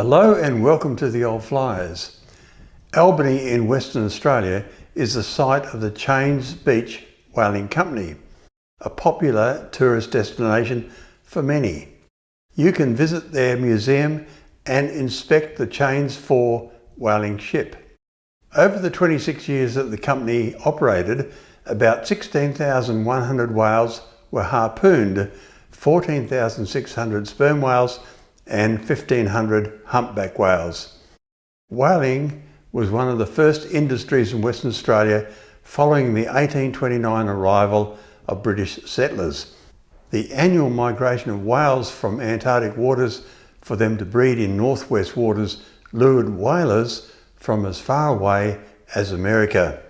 Hello and welcome to the old Fliers. Albany in Western Australia is the site of the Cheynes Beach Whaling Company, a popular tourist destination for many. You can visit their museum and inspect the Cheynes 4 whaling ship. Over the 26 years that the company operated, about 16,100 whales were harpooned, 14,600 sperm whales and 1,500 humpback whales. Whaling was one of the first industries in Western Australia following the 1829 arrival of British settlers. The annual migration of whales from Antarctic waters for them to breed in northwest waters lured whalers from as far away as America.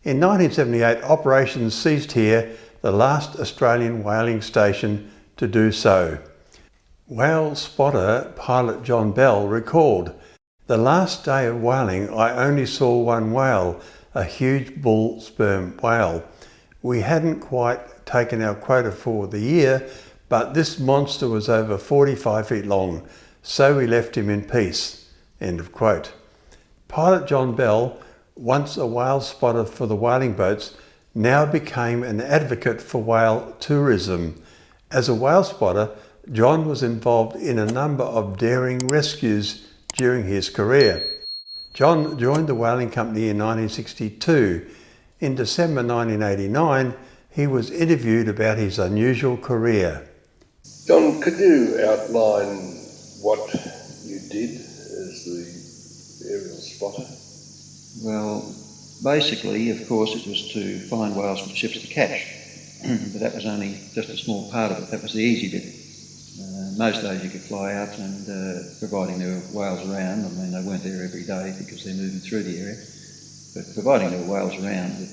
In 1978, operations ceased here, the last Australian whaling station to do so. Whale spotter pilot John Bell recalled, "The last day of whaling I only saw one whale, a huge bull sperm whale. We hadn't quite taken our quota for the year, but this monster was over 45 feet long, so we left him in peace." End of quote. Pilot John Bell, once a whale spotter for the whaling boats, now became an advocate for whale tourism. As a whale spotter, John was involved in a number of daring rescues during his career. John joined the whaling company in 1962. In December 1989, he was interviewed about his unusual career. John, could you outline what you did as the aerial spotter? Well, basically, of course, it was to find whales for the ships to catch, but that was only just a small part of it. That was the easy bit. Most days you could fly out and providing there were whales around, I mean they weren't there every day because they're moving through the area, but providing there were whales around, it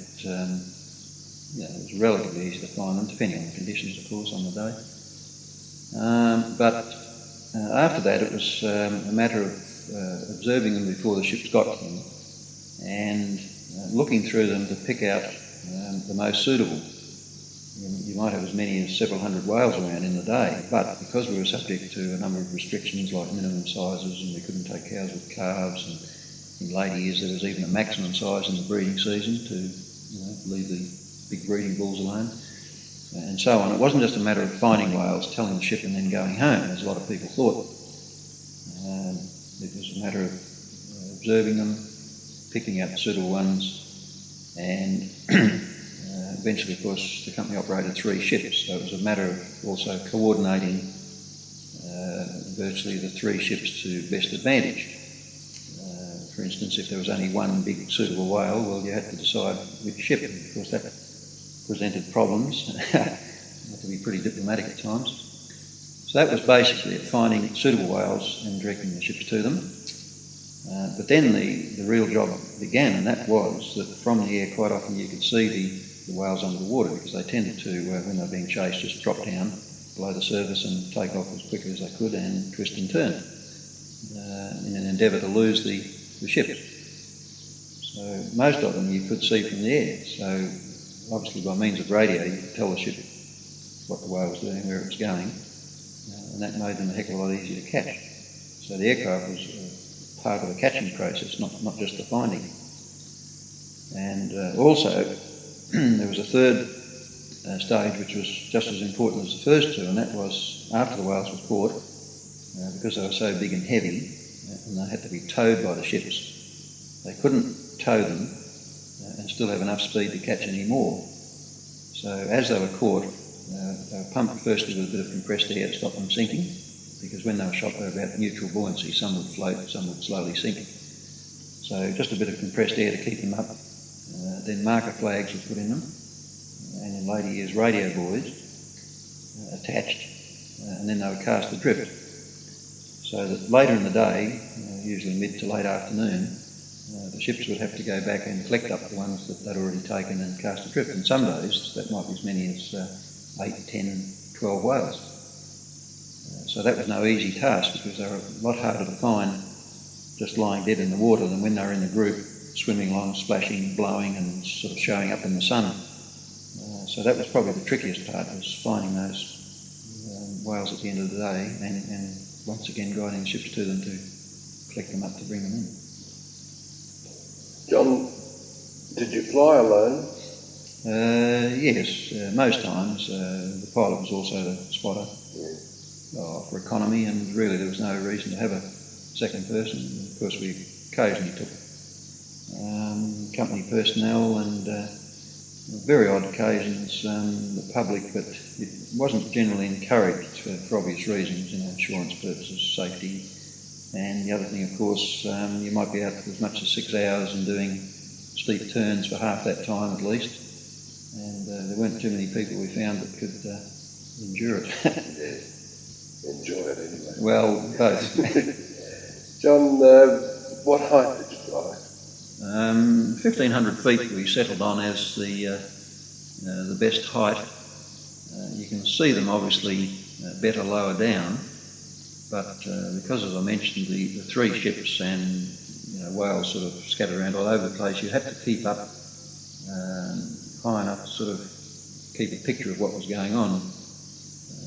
was relatively easy to find them, depending on the conditions of course on the day. But after that it was a matter of observing them before the ships got to them and looking through them to pick out the most suitable. You might have as many as several hundred whales around in the day, but because we were subject to a number of restrictions like minimum sizes and we couldn't take cows with calves, and in later years there was even a maximum size in the breeding season to leave the big breeding bulls alone, and so on. It wasn't just a matter of finding whales, telling the ship and then going home, as a lot of people thought. It was a matter of observing them, picking out the suitable ones, and eventually, of course, the company operated 3 ships, so it was a matter of also coordinating virtually the 3 ships to best advantage. For instance, if there was only one big suitable whale, well, you had to decide which ship, and of course that presented problems. You had to be pretty diplomatic at times. So that was basically it, finding suitable whales and directing the ships to them. But then the real job began, and that was that from the air quite often you could see the whales under the water, because they tended to, when they were being chased, just drop down below the surface and take off as quickly as they could and twist and turn in an endeavour to lose the ship. So most of them you could see from the air, so obviously by means of radio you could tell the ship what the whale was doing, where it was going, and that made them a heck of a lot easier to catch. So the aircraft was part of the catching process, not just the finding. And also there was a third stage which was just as important as the first 2, and that was after the whales were caught, because they were so big and heavy and they had to be towed by the ships. They couldn't tow them and still have enough speed to catch any more. So as they were caught, they were pumped firstly with a bit of compressed air to stop them sinking, because when they were shot they were about neutral buoyancy, some would float, some would slowly sink. So just a bit of compressed air to keep them up. Then marker flags were put in them, and in later years radio buoys attached, and then they were cast adrift. So that later in the day, usually mid to late afternoon, the ships would have to go back and collect up the ones that they'd already taken and cast adrift. And some days that might be as many as 8, 10, 12 whales. So that was no easy task, because they were a lot harder to find just lying dead in the water than when they were in the group, swimming along, splashing, blowing and sort of showing up in the sun. So that was probably the trickiest part, was finding those whales at the end of the day and once again guiding the ships to them to collect them up to bring them in. John, did you fly alone? Yes, most times. The pilot was also the spotter for economy, and really there was no reason to have a second person. Of course, we occasionally took company personnel and very odd occasions the public, but it wasn't generally encouraged for obvious reasons, insurance purposes, safety. And the other thing, of course, you might be out for as much as 6 hours and doing steep turns for half that time at least. And there weren't too many people we found that could endure it. Enjoy it anyway. Well, both. John, what height did you fly? 1,500 feet we settled on as the best height. You can see them obviously better lower down, but because, as I mentioned, the three ships and whales sort of scattered around all over the place, you had to keep up high enough to sort of keep a picture of what was going on,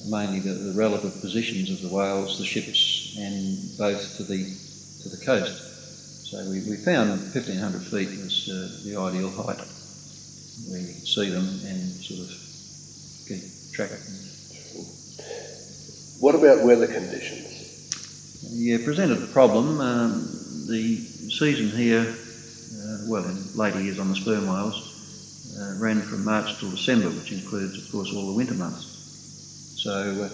mainly the relative positions of the whales, the ships, and both to the coast. So we found 1,500 feet was the ideal height where you could see them and sort of keep track of them. What about weather conditions? Yeah, presented a problem. The season here, in later years on the sperm whales, ran from March till December, which includes, of course, all the winter months. So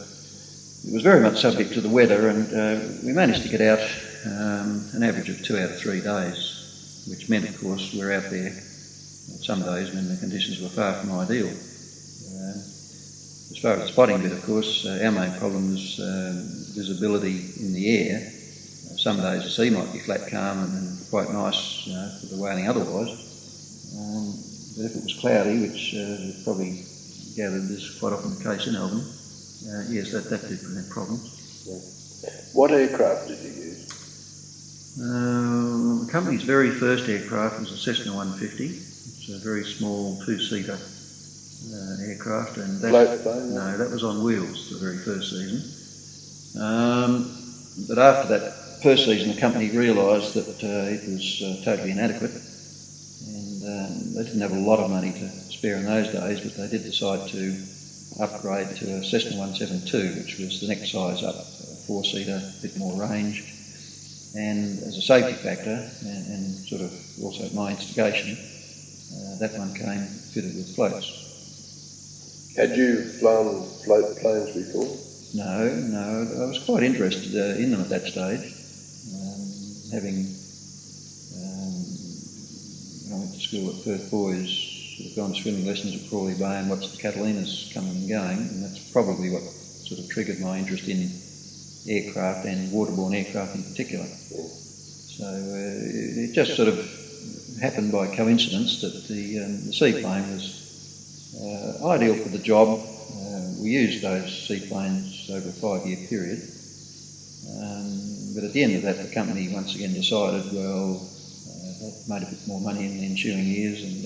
it was very much subject to the weather, and we managed to get out an average of 2 out of 3 days, which meant, of course, we're out there some days when the conditions were far from ideal. As far as the spotting bit, of course, our main problem was visibility in the air. Some days the sea might be flat calm and quite nice for the whaling otherwise. But if it was cloudy, which you've probably gathered is quite often the case in Albany, yes, that did present problems. What aircraft did you use? The company's very first aircraft was a Cessna 150. It's a very small two-seater aircraft, and that, Floatplane? no, that was on wheels the very first season. But after that first season, the company realised that it was totally inadequate, and they didn't have a lot of money to spare in those days, but they did decide to upgrade to a Cessna 172, which was the next size up, a four-seater, a bit more range. And as a safety factor, and sort of also at my instigation, that one came fitted with floats. Had you flown float planes before? No, I was quite interested in them at that stage. Having I went to school at Perth Boys, sort of gone to swimming lessons at Crawley Bay and watched the Catalinas coming and going, and that's probably what sort of triggered my interest in aircraft and waterborne aircraft in particular. So it just sort of happened by coincidence that the seaplane was ideal for the job. We used those seaplanes over a 5-year period, but at the end of that the company once again decided, they'd made a bit more money in the ensuing years and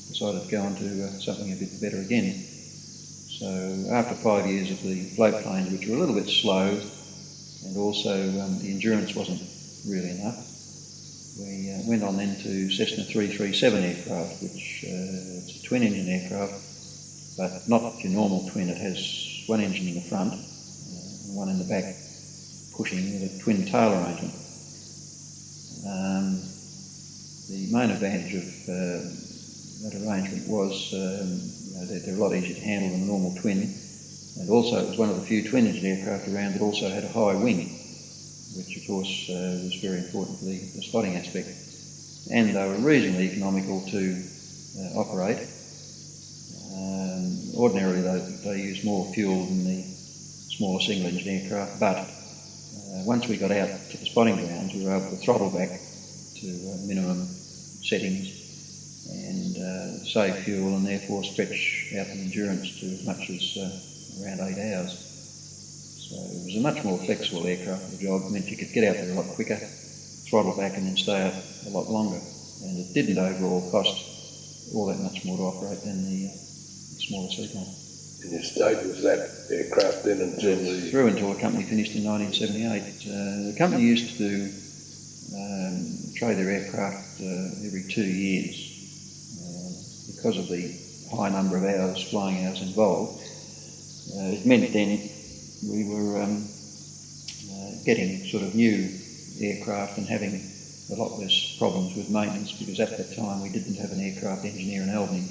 decided to go on to something a bit better again. So after 5 years of the float planes, which were a little bit slow, and also the endurance wasn't really enough, we went on then to Cessna 337 aircraft, which it's a twin-engine aircraft, but not your normal twin. It has one engine in the front and one in the back, pushing with a twin tail arrangement. The main advantage of that arrangement was they're a lot easier to handle than a normal twin, and also it was one of the few twin-engine aircraft around that also had a high wing, which of course was very important for the spotting aspect. And they were reasonably economical to operate. Ordinarily they use more fuel than the smaller single-engine aircraft, but once we got out to the spotting grounds, we were able to throttle back to minimum settings and save fuel, and therefore stretch out the endurance to as much as around 8 hours. So it was a much more flexible aircraft for the job. It meant you could get out there a lot quicker, throttle back and then stay out a lot longer. And it didn't overall cost all that much more to operate than the smaller seaplane. And you stayed with that aircraft then until Through until the company finished in 1978. The company used to do trade their aircraft every 2 years because of the high number of hours, flying hours involved. It meant then we were getting sort of new aircraft and having a lot less problems with maintenance, because at that time we didn't have an aircraft engineer in Albany.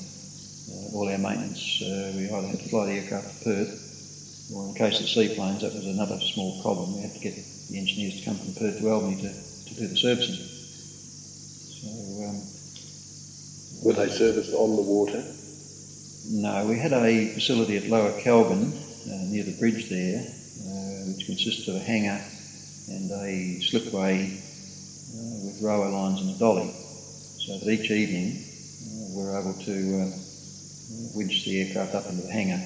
All our maintenance, we either had to fly the aircraft to Perth, or in the case of seaplanes, that was another small problem. We had to get the engineers to come from Perth to Albany to do the servicing. So, were they serviced on the water? No, we had a facility at Lower Kelvin near the bridge there, which consisted of a hangar and a slipway with rower lines and a dolly. So that each evening we were able to winch the aircraft up into the hangar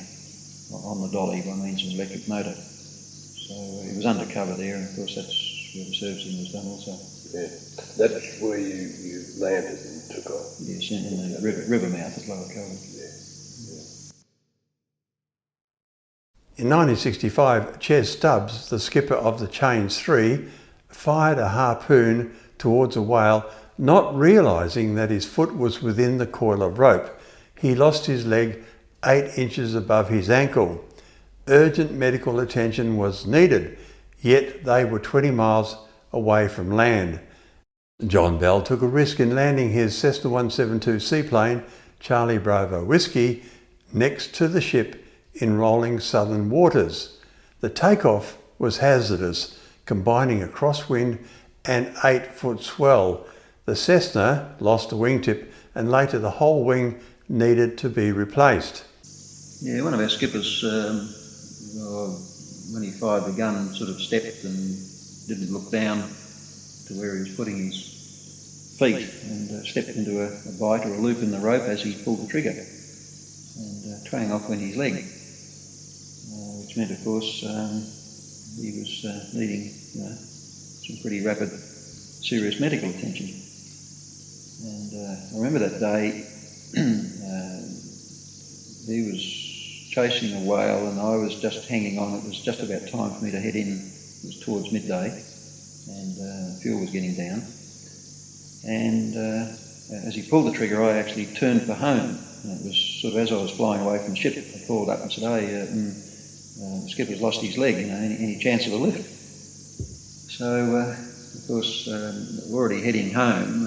on the dolly by means of an electric motor. So it was undercover there, and of course that's where the servicing was done also. Yeah, that's where you landed and took off. Yes, in the river mouth at Lower Kelvin. In 1965, Ches Stubbs, the skipper of the Cheynes 3, fired a harpoon towards a whale, not realising that his foot was within the coil of rope. He lost his leg 8 inches above his ankle. Urgent medical attention was needed, yet they were 20 miles away from land. John Bell took a risk in landing his Cessna 172 seaplane, Charlie Bravo Whiskey, next to the ship in rolling southern waters. The takeoff was hazardous, combining a crosswind and 8-foot swell. The Cessna lost a wingtip, and later the whole wing needed to be replaced. Yeah, one of our skippers, when he fired the gun, sort of stepped and didn't look down to where he was putting his feet, and stepped into a bite or a loop in the rope as he pulled the trigger, and twang off went his leg, which meant, of course, he was needing some pretty rapid, serious medical attention. And I remember that day he was chasing a whale and I was just hanging on. It was just about time for me to head in. It was towards midday, and fuel was getting down. And as he pulled the trigger, I actually turned for home. And it was sort of as I was flying away from the ship, I called up and said, "Hey, the skipper's lost his leg, any chance of a lift?" So, of course, already heading home,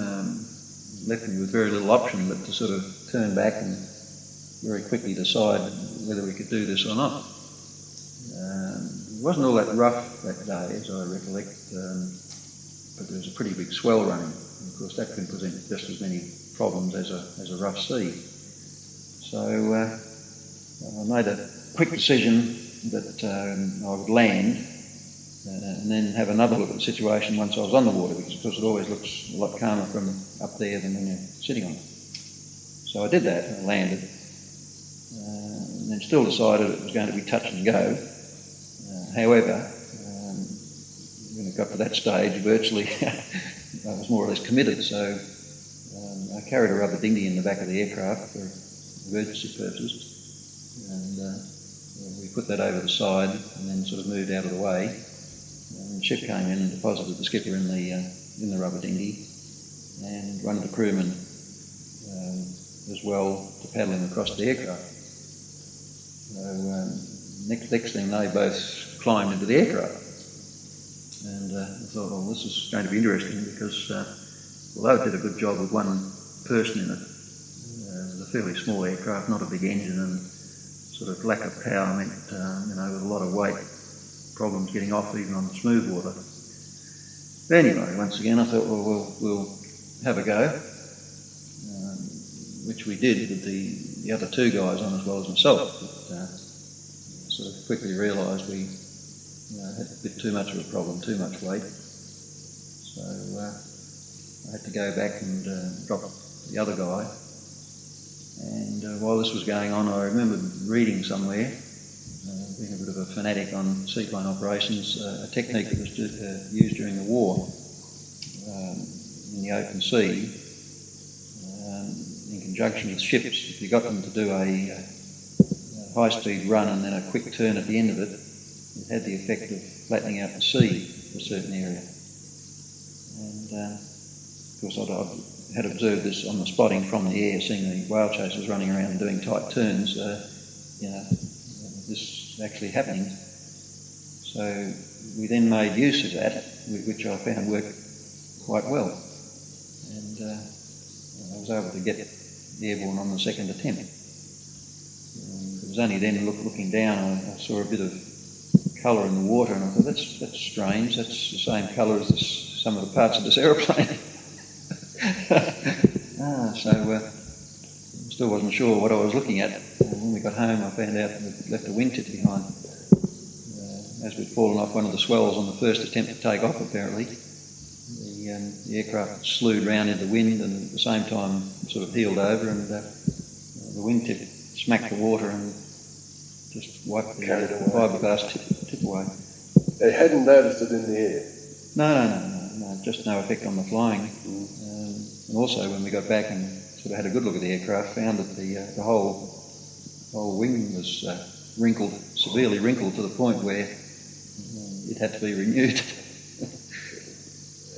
left me with very little option but to sort of turn back and very quickly decide whether we could do this or not. It wasn't all that rough that day, as I recollect, but there was a pretty big swell running. And of course, that can present just as many problems as a rough sea. So I made a quick decision that I would land and then have another look at the situation once I was on the water, because of course it always looks a lot calmer from up there than when you're sitting on it. So I did that and I landed, and then still decided it was going to be touch and go. However, when it got to that stage, virtually I was more or less committed, so I carried a rubber dinghy in the back of the aircraft for emergency purposes, and we put that over the side and then sort of moved out of the way. And the ship came in and deposited the skipper in the rubber dinghy, and one of the crewmen as well to paddle him across the aircraft. So next thing they both climbed into the aircraft, and I thought, well, this is going to be interesting, because although it did a good job with one person in it, it was a fairly small aircraft, not a big engine, and sort of lack of power meant, with a lot of weight, problems getting off even on the smooth water. But anyway, once again I thought, well, we'll have a go, which we did with the other two guys on as well as myself. But sort of quickly realised we had a bit too much of a problem, too much weight. So I had to go back and drop the other guy. And while this was going on, I remember reading somewhere, being a bit of a fanatic on seaplane operations, a technique that was used during the war in the open sea, in conjunction with ships. If you got them to do a high-speed run and then a quick turn at the end of it, it had the effect of flattening out the sea for a certain area. And course, I had observed this on the spotting from the air, seeing the whale chasers running around and doing tight turns, this actually happening. So we then made use of that, which I found worked quite well. And I was able to get airborne on the second attempt. It was only then looking down I saw a bit of colour in the water, and I thought, that's strange, that's the same colour as some of the parts of this aeroplane. Still wasn't sure what I was looking at. When we got home I found out we'd left a wingtip behind. As we'd fallen off one of the swells on the first attempt to take off, apparently, the aircraft slewed round into the wind and at the same time sort of heeled over, and the wingtip smacked the water and just wiped the fiberglass tip away. They hadn't noticed it in the air? No, just no effect on the flying. And also when we got back and sort of had a good look at the aircraft, found that the whole wing was severely wrinkled to the point where it had to be renewed.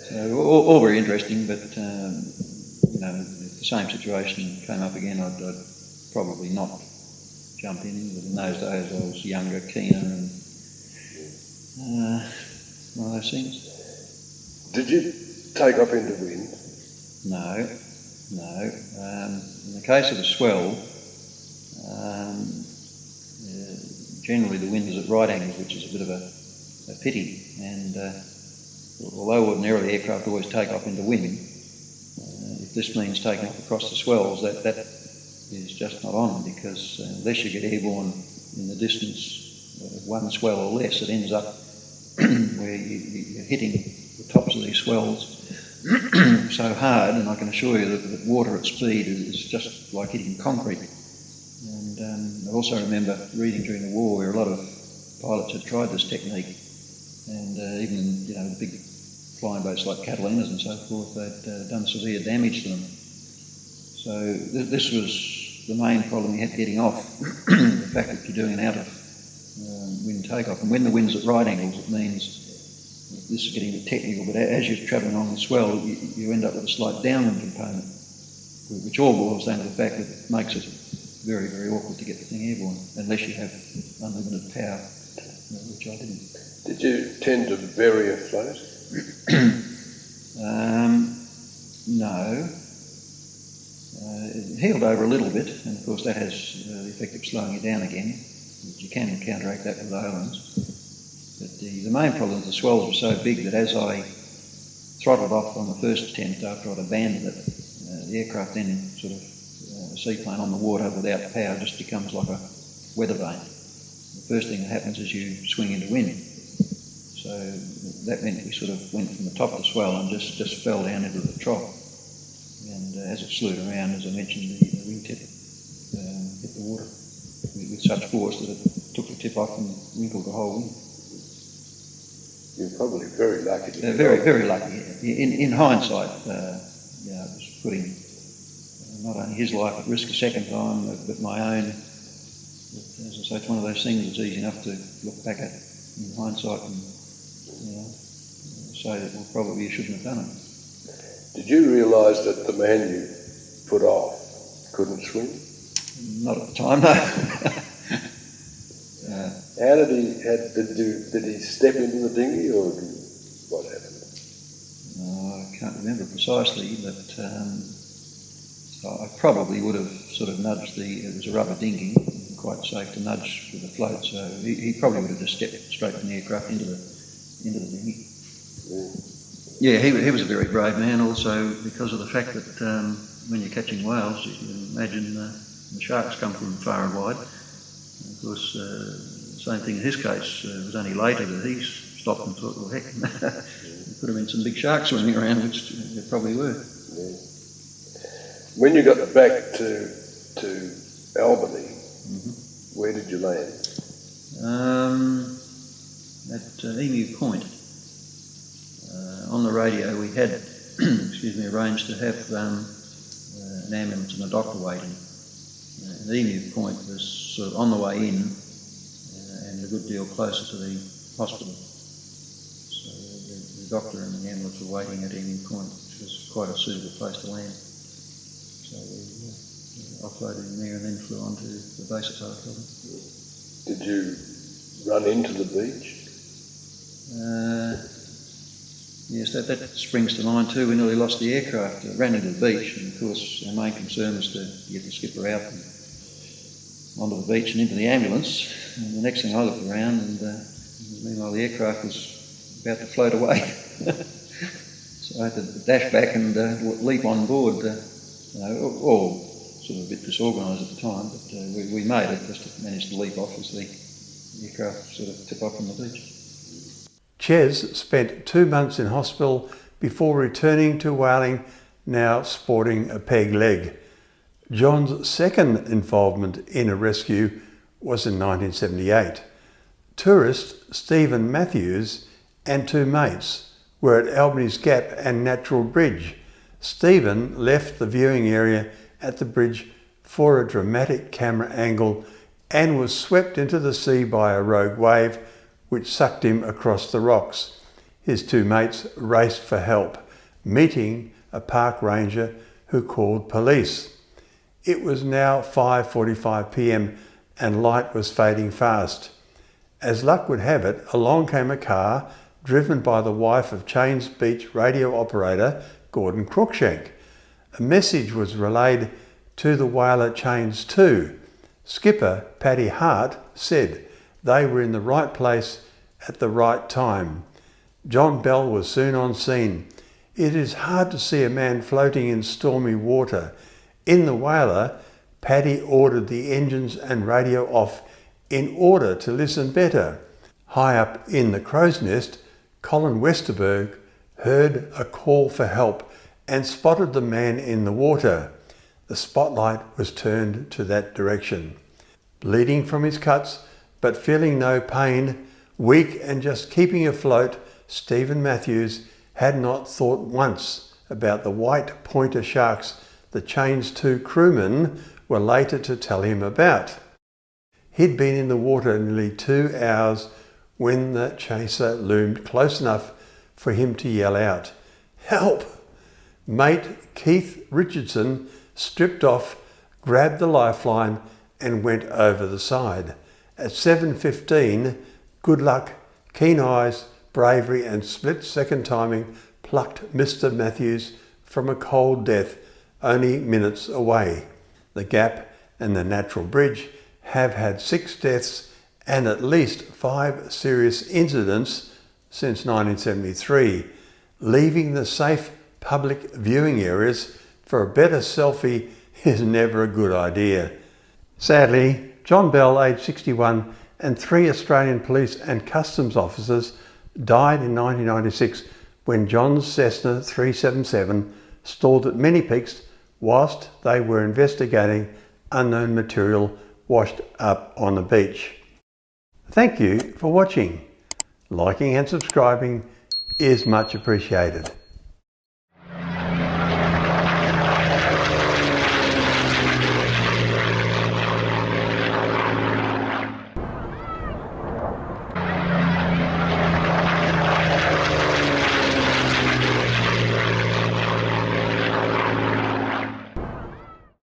So all very interesting, but if the same situation came up again, I'd probably not jump in. But in those days I was younger, keener, and one of those things. Did you take off into wind? No. In the case of a swell, generally the wind is at right angles, which is a bit of a pity. And although ordinarily aircraft always take off into wind, if this means taking off across the swells, that is just not on, because unless you get airborne in the distance of one swell or less, it ends up where you're hitting the tops of these swells so hard, and I can assure you that water at speed is just like hitting concrete. And I also remember reading during the war where a lot of pilots had tried this technique, and even the big flying boats like Catalinas and so forth, they'd done severe damage to them. So this was the main problem you had getting off, the fact that you're doing an out of wind takeoff. And when the wind's at right angles, it means, this is getting a bit technical, but as you're travelling along the swell, you end up with a slight downwind component, which all boils down to the fact that it makes it very, very awkward to get the thing airborne, unless you have unlimited power, which I didn't. Did you tend to vary a float? No. It heeled over a little bit, and of course that has the effect of slowing it down again. You can counteract that with ailerons. But the main problem is the swells were so big that as I throttled off on the first attempt after I'd abandoned it, the aircraft then sort of, a seaplane on the water without power just becomes like a weather vane. The first thing that happens is you swing into wind. So that meant we sort of went from the top of the swell and just fell down into the trough. And as it slewed around, as I mentioned, the wingtip hit the water with such force that it took the tip off and wrinkled the whole wing. You're probably very lucky. Very, very lucky. In hindsight, it was putting not only his life at risk a second time, but my own. But as I say, it's one of those things that's easy enough to look back at in hindsight and say that, well, probably you shouldn't have done it. Did you realise that the man you put off couldn't swim? Not at the time, no. How did he step into the dinghy, or what happened? I can't remember precisely, but I probably would have sort of nudged it was a rubber dinghy, quite safe to nudge with the float, so he probably would have just stepped straight from the aircraft into the dinghy. Yeah, he was a very brave man also, because of the fact that when you're catching whales, you can imagine the sharks come from far and wide. And of course, same thing in his case. It was only later that he stopped and thought, well, heck, there could have been some big sharks swimming around, which there probably were. Yeah. When you got back to Albany, where did you land? At Emu Point. On the radio we had arranged to have an ambulance and a doctor waiting. And Emu Point was sort of on the way in and a good deal closer to the hospital. So the doctor and the ambulance were waiting at Emu Point. which was quite a suitable place to land. So we offloaded in there and then flew on to the base at Albany. Did you run into the beach? Yes, that springs to mind too. We nearly lost the aircraft. Ran into the beach, and of course our main concern was to get the skipper out and onto the beach and into the ambulance. And the next thing I looked around, and meanwhile the aircraft was about to float away. So I had to dash back and leap on board. All sort of a bit disorganised at the time, but we made it. Just managed to leap off as the aircraft sort of took off from the beach. Ches spent 2 months in hospital before returning to whaling, now sporting a peg leg. John's second involvement in a rescue was in 1978. Tourist Stephen Matthews and 2 mates were at Albany's Gap and Natural Bridge. Stephen left the viewing area at the bridge for a dramatic camera angle and was swept into the sea by a rogue wave which sucked him across the rocks. His 2 mates raced for help, meeting a park ranger who called police. It was now 5:45 p.m. and light was fading fast. As luck would have it, along came a car driven by the wife of Cheynes Beach radio operator Gordon Cruikshank. A message was relayed to the whaler Cheynes 2. Skipper Paddy Hart said they were in the right place at the right time. John Bell was soon on scene. It is hard to see a man floating in stormy water. In the whaler, Paddy ordered the engines and radio off in order to listen better. High up in the crow's nest, Colin Westerberg heard a call for help and spotted the man in the water. The spotlight was turned to that direction. Bleeding from his cuts, but feeling no pain, weak and just keeping afloat, Stephen Matthews had not thought once about the white pointer sharks the Cheynes 2 crewmen were later to tell him about. He'd been in the water nearly 2 hours when the chaser loomed close enough for him to yell out, "Help!" Mate Keith Richardson stripped off, grabbed the lifeline and went over the side. At 7:15, good luck, keen eyes, bravery and split-second timing plucked Mr. Matthews from a cold death only minutes away. The Gap and the Natural Bridge have had 6 deaths and at least 5 serious incidents since 1973. Leaving the safe public viewing areas for a better selfie is never a good idea. Sadly, John Bell, aged 61, and 3 Australian police and customs officers died in 1996 when John's Cessna 377 stalled at many peaks whilst they were investigating unknown material washed up on the beach. Thank you for watching. Liking and subscribing is much appreciated.